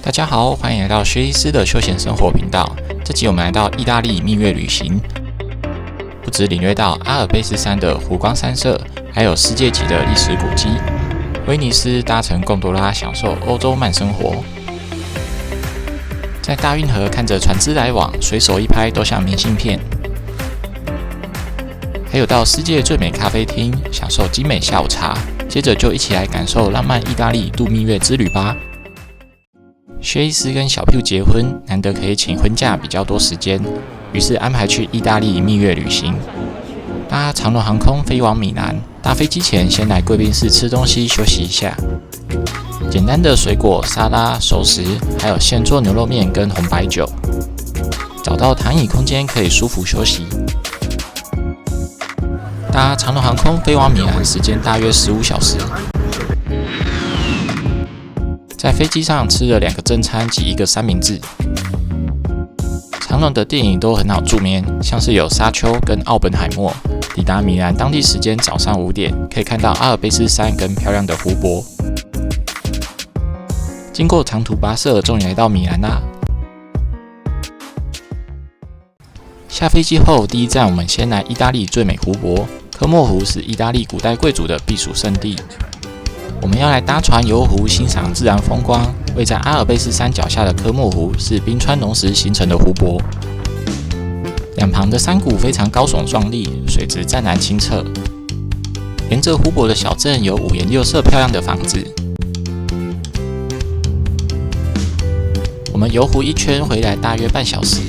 大家好，欢迎来到薛医师的休闲生活频道。这集我们来到意大利蜜月旅行，不只领略到阿尔卑斯山的湖光山色，还有世界级的历史古迹。威尼斯搭乘贡多拉享受欧洲慢生活，在大运河看着船只来往，随手一拍都像明信片。还有到世界最美咖啡厅享受精美下午茶，接着就一起来感受浪漫意大利度蜜月之旅吧。薛医师跟小 Q 结婚，难得可以请婚假比较多时间，于是安排去意大利蜜月旅行。搭长荣航空飞往米兰，搭飞机前先来贵宾室吃东西休息一下。简单的水果沙拉、熟食，还有现做牛肉面跟红白酒。找到躺椅空间可以舒服休息。搭长荣航空飞往米兰，时间大约15小时。在飞机上吃了2个正餐及1个三明治。长荣的电影都很好助眠，像是有沙丘跟奥本海默。抵达米兰当地时间早上5点，可以看到阿尔卑斯山跟漂亮的湖泊。经过长途跋涉，终于来到米兰啦。下飞机后，第一站我们先来意大利最美湖泊科莫湖，是意大利古代贵族的避暑胜地。我们要来搭船游湖，欣赏自然风光。位在阿尔卑斯山脚下的科莫湖是冰川溶蚀形成的湖泊，两旁的山谷非常高耸壮丽，水质湛蓝清澈。沿着湖泊的小镇有5颜6色漂亮的房子。我们游湖一圈回来大约半小时。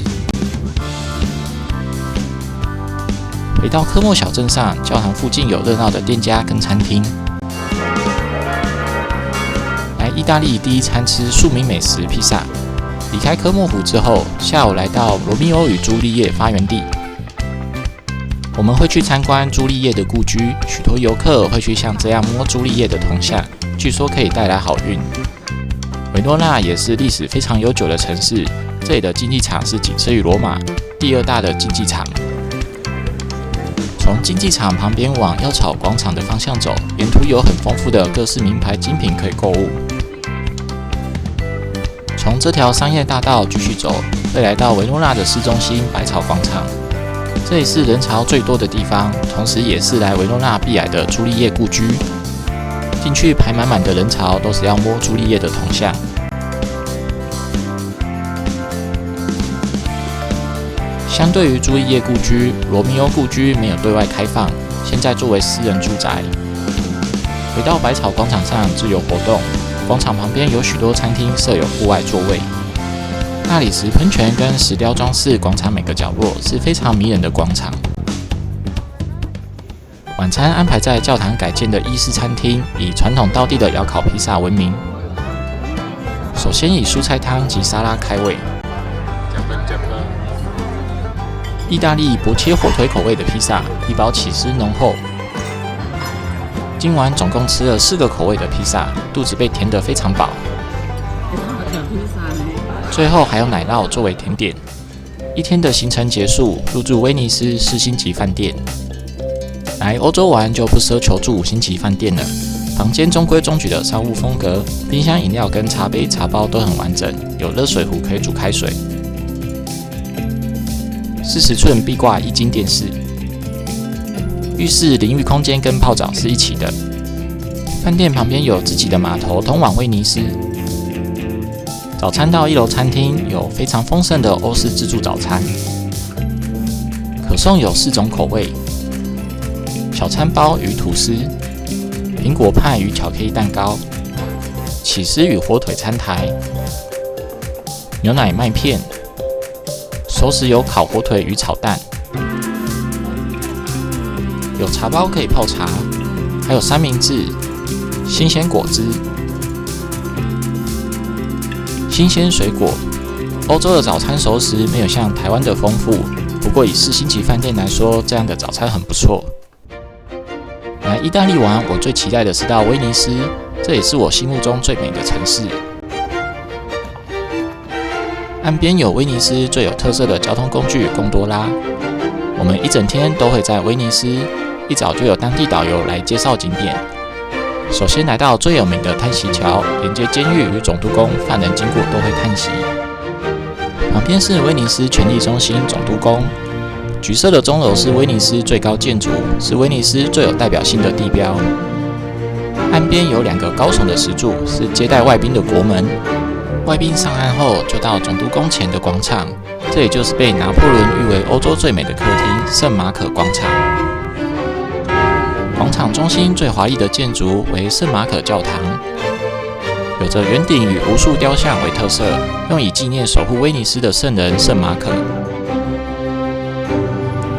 回到科莫小镇上，教堂附近有热闹的店家跟餐厅。意大利第一餐吃庶民美食披萨。离开科莫湖之后，下午来到罗密欧与朱丽叶发源地。我们会去参观朱丽叶的故居，许多游客会去像这样摸朱丽叶的铜像，据说可以带来好运。维罗纳也是历史非常悠久的城市，这里的竞技场是仅次于罗马第2大的竞技场。从竞技场旁边往药草广场的方向走，沿途有很丰富的各式名牌精品可以购物。从这条商业大道继续走，会来到维罗纳的市中心百草广场。这里是人潮最多的地方，同时也是来维罗纳必来的朱丽叶故居。进去排满满的人潮，都是要摸朱丽叶的铜像。相对于朱丽叶故居，罗密欧故居没有对外开放，现在作为私人住宅。回到百草广场上自由活动。广场旁边有许多餐厅设有户外座位，大理石喷泉跟石雕装饰广场每个角落，是非常迷人的广场。晚餐安排在教堂改建的意式餐厅，以传统道地的窑烤披萨闻名。首先以蔬菜汤及沙拉开胃。意大利薄切火腿口味的披萨，一包起司浓厚。今晚总共吃了4个口味的披萨，肚子被填得非常饱。最后还有奶酪作为甜点。一天的行程结束，入住威尼斯4星级饭店。来欧洲玩就不奢求住5星级饭店了，房间中规中矩的商务风格，冰箱饮料跟茶杯茶包都很完整，有热水壶可以煮开水。40寸壁挂液晶电视。浴室淋浴空间跟泡澡是一起的。饭店旁边有自己的码头通往威尼斯。早餐到1楼餐厅，有非常丰盛的欧式自助早餐，可颂有4种口味：小餐包与吐司、苹果派与巧克力蛋糕、起司与火腿餐台、牛奶麦片，熟食有烤火腿与炒蛋。有茶包可以泡茶，还有三明治、新鲜果汁、新鲜水果。欧洲的早餐熟食没有像台湾的丰富，不过以4星级饭店来说，这样的早餐很不错。来意大利玩，我最期待的是到威尼斯，这也是我心目中最美的城市。岸边有威尼斯最有特色的交通工具贡多拉，我们一整天都会在威尼斯。一早就有当地导游来介绍景点，首先来到最有名的叹息桥，连接监狱与总督宫，犯人经过都会叹息。旁边是威尼斯权力中心总督宫，橘色的钟楼是威尼斯最高建筑，是威尼斯最有代表性的地标。岸边有2个高耸的石柱，是接待外宾的国门。外宾上岸后，就到总督宫前的广场，这也就是被拿破仑誉为欧洲最美的客厅——圣马可广场。广场中心最华丽的建筑为圣马可教堂，有着圆顶与无数雕像为特色，用以纪念守护威尼斯的圣人圣马可。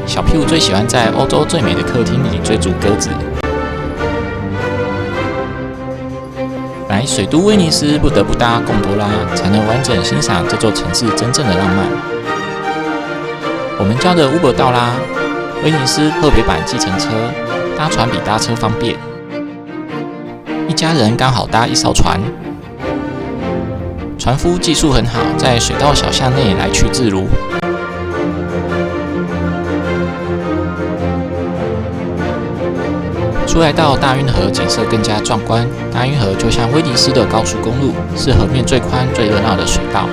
小屁股最喜欢在欧洲最美的客厅里追逐鸽子。来水都威尼斯不得不搭贡多拉，才能完整欣赏这座城市真正的浪漫。我们叫的 Uber 到啦，威尼斯特别版计程车，搭船比搭车方便。一家人刚好搭一艘船，船夫技术很好，在水道小巷内来去自如。出来到大运河，景色更加壮观。大运河就像威尼斯的高速公路，是河面最宽、最热闹的水道。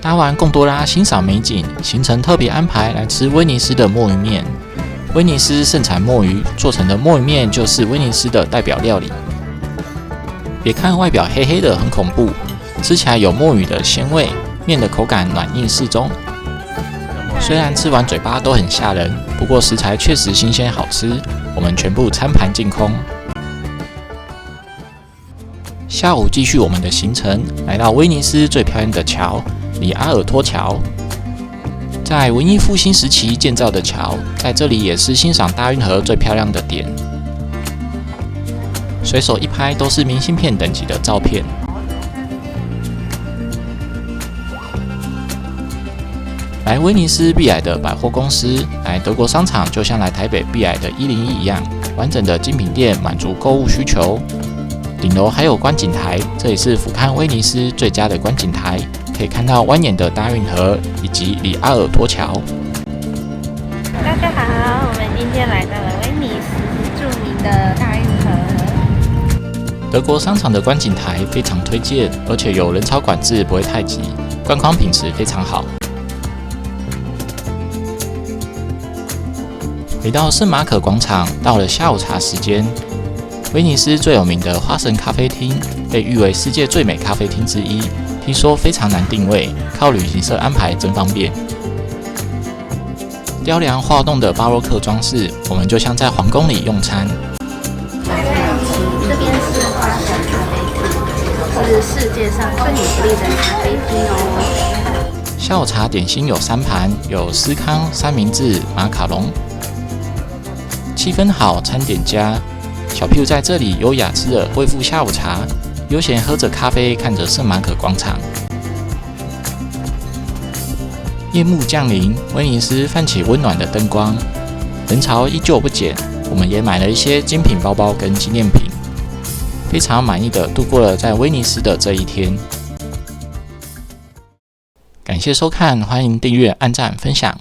搭完贡多拉欣赏美景，行程特别安排来吃威尼斯的墨鱼面。威尼斯盛产墨鱼，做成的墨鱼面就是威尼斯的代表料理。别看外表黑黑的很恐怖，吃起来有墨鱼的鲜味，面的口感软硬适中。虽然吃完嘴巴都很吓人，不过食材确实新鲜好吃，我们全部餐盘净空。下午继续我们的行程，来到威尼斯最漂亮的桥——里阿尔托桥。在文艺复兴时期建造的桥，在这里也是欣赏大运河最漂亮的点。随手一拍都是明信片等级的照片。来威尼斯必来的百货公司，来德国商场就像来台北必来的101一样，完整的精品店满足购物需求。顶楼还有观景台，这里是俯瞰威尼斯最佳的观景台，可以看到蜿蜒的大运河以及里阿尔托桥。大家好，我们今天来到了威尼斯著名的大运河。德国商场的观景台非常推荐，而且有人潮管制，不会太挤，观光品质非常好。回到圣马可广场，到了下午茶时间。威尼斯最有名的花神咖啡厅被誉为世界最美咖啡厅之一，听说非常难定位，靠旅行社安排真方便。雕梁画栋的巴洛克装饰，我们就像在皇宫里用餐。这边是花神咖啡厅，是世界上最美丽的咖啡厅哦。下午茶点心有3盘，有司康、三明治、马卡龙。气氛好，餐点佳。小屁股在这里优雅吃了贵妇下午茶，悠闲喝着咖啡，看着圣马可广场。夜幕降临，威尼斯泛起温暖的灯光，人潮依旧不减。我们也买了一些精品包包跟纪念品，非常满意的度过了在威尼斯的这一天。感谢收看，欢迎订阅、按赞、分享。